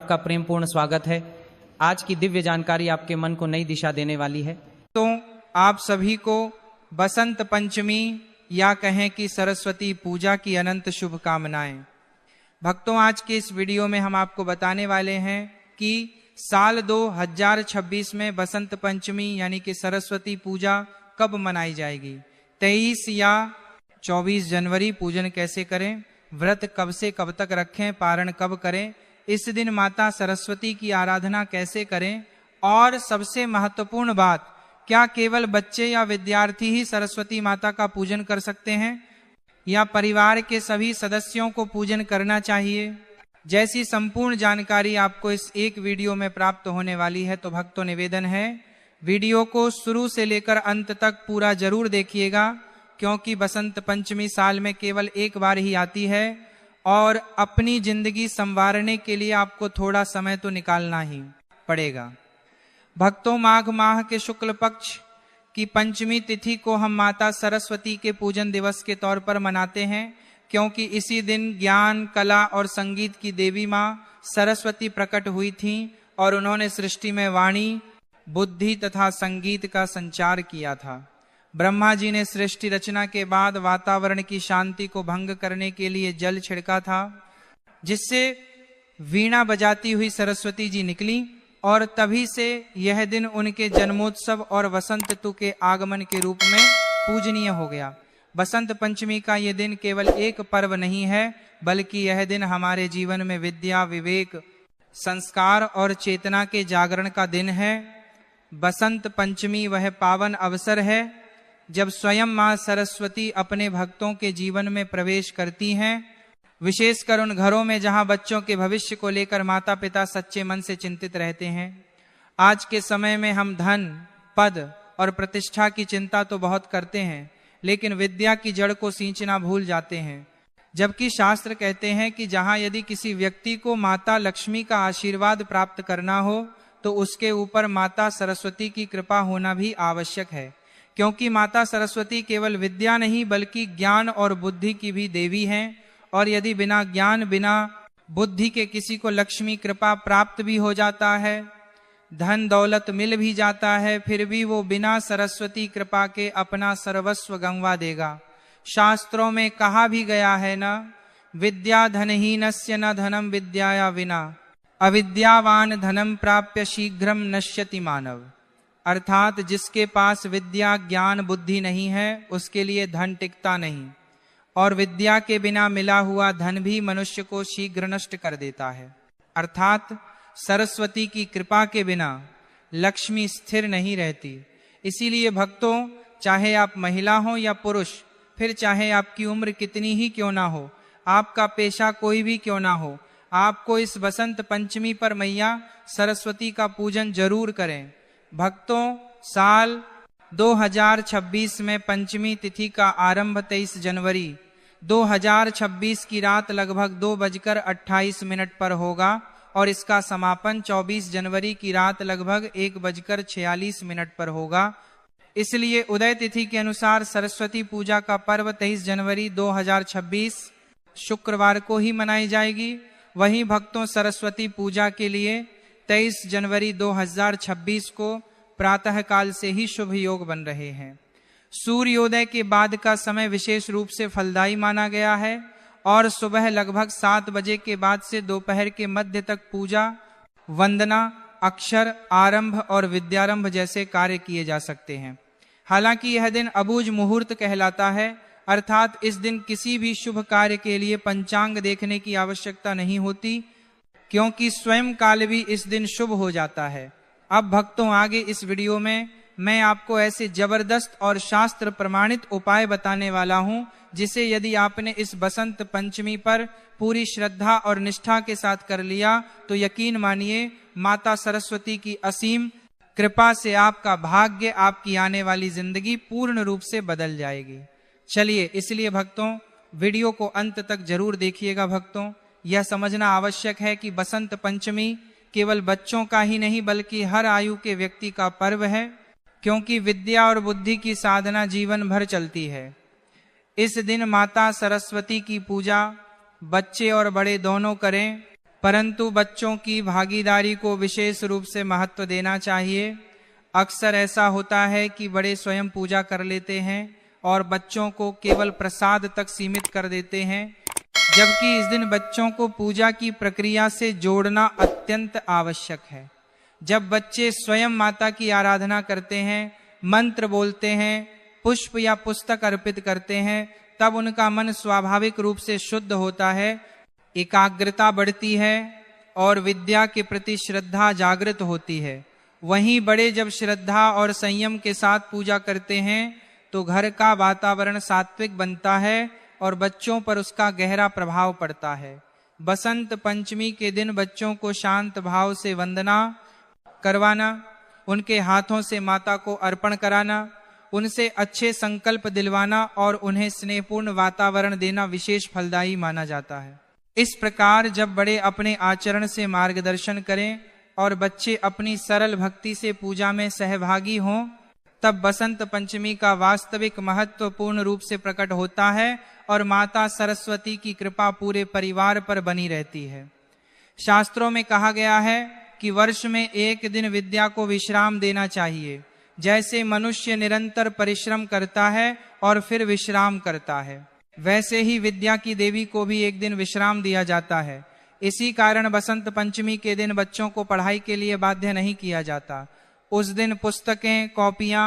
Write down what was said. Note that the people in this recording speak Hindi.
का प्रेमपूर्ण स्वागत है। आज की दिव्य जानकारी आपके मन को नई दिशा देने वाली है। तो आप सभी को बसंत पंचमी या कहें कि सरस्वती पूजा की अनंत शुभकामनाएं। भक्तों, आज के इस वीडियो में हम आपको बताने वाले हैं कि साल 2026 में बसंत पंचमी यानी कि सरस्वती पूजा कब मनाई जाएगी। 23 या 24 जनवरी पूजन कैसे करें, व्रत कब से कब तक रखें, पारण कब करें, इस दिन माता सरस्वती की आराधना कैसे करें, और सबसे महत्वपूर्ण बात, क्या केवल बच्चे या विद्यार्थी ही सरस्वती माता का पूजन कर सकते हैं या परिवार के सभी सदस्यों को पूजन करना चाहिए। जैसी संपूर्ण जानकारी आपको इस एक वीडियो में प्राप्त होने वाली है, तो भक्तों निवेदन है वीडियो को शुरू से लेकर अंत तक पूरा जरूर देखिएगा, क्योंकि बसंत पंचमी साल में केवल एक बार ही आती है और अपनी जिंदगी संवारने के लिए आपको थोड़ा समय तो निकालना ही पड़ेगा। भक्तों, माघ माह के शुक्ल पक्ष की पंचमी तिथि को हम माता सरस्वती के पूजन दिवस के तौर पर मनाते हैं, क्योंकि इसी दिन ज्ञान, कला और संगीत की देवी मां सरस्वती प्रकट हुई थीं और उन्होंने सृष्टि में वाणी, बुद्धि तथा संगीत का संचार किया था। ब्रह्मा जी ने सृष्टि रचना के बाद वातावरण की शांति को भंग करने के लिए जल छिड़का था, जिससे वीणा बजाती हुई सरस्वती जी निकली और तभी से यह दिन उनके जन्मोत्सव और वसंत ऋतु के आगमन के रूप में पूजनीय हो गया। बसंत पंचमी का यह दिन केवल एक पर्व नहीं है, बल्कि यह दिन हमारे जीवन में विद्या, विवेक, संस्कार और चेतना के जागरण का दिन है। बसंत पंचमी वह पावन अवसर है जब स्वयं मां सरस्वती अपने भक्तों के जीवन में प्रवेश करती हैं, विशेषकर उन घरों में जहां बच्चों के भविष्य को लेकर माता पिता सच्चे मन से चिंतित रहते हैं। आज के समय में हम धन, पद और प्रतिष्ठा की चिंता तो बहुत करते हैं, लेकिन विद्या की जड़ को सींचना भूल जाते हैं। जबकि शास्त्र कहते हैं कि जहां यदि किसी व्यक्ति को माता लक्ष्मी का आशीर्वाद प्राप्त करना हो, तो उसके ऊपर माता सरस्वती की कृपा होना भी आवश्यक है, क्योंकि माता सरस्वती केवल विद्या नहीं बल्कि ज्ञान और बुद्धि की भी देवी हैं। और यदि बिना ज्ञान, बिना बुद्धि के किसी को लक्ष्मी कृपा प्राप्त भी हो जाता है, धन दौलत मिल भी जाता है, फिर भी वो बिना सरस्वती कृपा के अपना सर्वस्व गंवा देगा। शास्त्रों में कहा भी गया है ना, विद्या धनहीनस्य न धनम विद्याया विना, अविद्यावान धनम प्राप्य शीघ्रम नश्यति मानव। अर्थात जिसके पास विद्या, ज्ञान, बुद्धि नहीं है, उसके लिए धन टिकता नहीं, और विद्या के बिना मिला हुआ धन भी मनुष्य को शीघ्र नष्ट कर देता है। अर्थात सरस्वती की कृपा के बिना लक्ष्मी स्थिर नहीं रहती। इसीलिए भक्तों, चाहे आप महिला हो या पुरुष, फिर चाहे आपकी उम्र कितनी ही क्यों ना हो, आपका पेशा कोई भी क्यों ना हो, आपको इस बसंत पंचमी पर मैया सरस्वती का पूजन जरूर करें। भक्तों, साल 2026 में पंचमी तिथि का आरंभ 23 जनवरी 2026 की रात लगभग 2:28 पर होगा और इसका समापन 24 जनवरी की रात लगभग 1:46 पर होगा। इसलिए उदय तिथि के अनुसार सरस्वती पूजा का पर्व 23 जनवरी 2026 शुक्रवार को ही मनाई जाएगी। वहीं भक्तों, सरस्वती पूजा के लिए 23 जनवरी 2026 को प्रातः काल से ही शुभ योग बन रहे हैं। सूर्योदय के बाद का समय विशेष रूप से फलदायी माना गया है और सुबह लगभग 7 बजे के बाद से दोपहर के मध्य तक पूजा, वंदना, अक्षर आरंभ और विद्यारंभ जैसे कार्य किए जा सकते हैं। हालांकि यह दिन अबूझ मुहूर्त कहलाता है, अर्थात इस दिन किसी भी शुभ कार्य के लिए पंचांग देखने की आवश्यकता नहीं होती, क्योंकि स्वयं काल भी इस दिन शुभ हो जाता है। अब भक्तों, आगे इस वीडियो में मैं आपको ऐसे जबरदस्त और शास्त्र प्रमाणित उपाय बताने वाला हूं, जिसे यदि आपने इस बसंत पंचमी पर पूरी श्रद्धा और निष्ठा के साथ कर लिया, तो यकीन मानिए माता सरस्वती की असीम कृपा से आपका भाग्य, आपकी आने वाली जिंदगी पूर्ण रूप से बदल जाएगी। चलिए, इसलिए भक्तों वीडियो को अंत तक जरूर देखिएगा। भक्तों, यह समझना आवश्यक है कि बसंत पंचमी केवल बच्चों का ही नहीं बल्कि हर आयु के व्यक्ति का पर्व है, क्योंकि विद्या और बुद्धि की साधना जीवन भर चलती है। इस दिन माता सरस्वती की पूजा बच्चे और बड़े दोनों करें, परंतु बच्चों की भागीदारी को विशेष रूप से महत्व देना चाहिए। अक्सर ऐसा होता है कि बड़े स्वयं पूजा कर लेते हैं और बच्चों को केवल प्रसाद तक सीमित कर देते हैं, जबकि इस दिन बच्चों को पूजा की प्रक्रिया से जोड़ना अत्यंत आवश्यक है। जब बच्चे स्वयं माता की आराधना करते हैं, मंत्र बोलते हैं, पुष्प या पुस्तक अर्पित करते हैं, तब उनका मन स्वाभाविक रूप से शुद्ध होता है, एकाग्रता बढ़ती है और विद्या के प्रति श्रद्धा जागृत होती है। वहीं बड़े जब श्रद्धा और संयम के साथ पूजा करते हैं तो घर का वातावरण सात्विक बनता है और बच्चों पर उसका गहरा प्रभाव पड़ता है। बसंत पंचमी के दिन बच्चों को शांत भाव से वंदना करवाना, उनके हाथों से माता को अर्पण कराना, उनसे अच्छे संकल्प दिलवाना और उन्हें स्नेहपूर्ण वातावरण देना विशेष फलदायी माना जाता है। इस प्रकार जब बड़े अपने आचरण से मार्गदर्शन करें और बच्चे अपनी सरल भक्ति से पूजा में सहभागी हों, तब बसंत पंचमी का वास्तविक महत्व पूर्ण रूप से प्रकट होता है और माता सरस्वती की कृपा पूरे परिवार पर बनी रहती है। शास्त्रों में कहा गया है कि वर्ष में एक दिन विद्या को विश्राम देना चाहिए। जैसे मनुष्य निरंतर परिश्रम करता है और फिर विश्राम करता है, वैसे ही विद्या की देवी को भी एक दिन विश्राम दिया जाता है। इसी कारण बसंत पंचमी के दिन बच्चों को पढ़ाई के लिए बाध्य नहीं किया जाता। उस दिन पुस्तकें, कॉपियां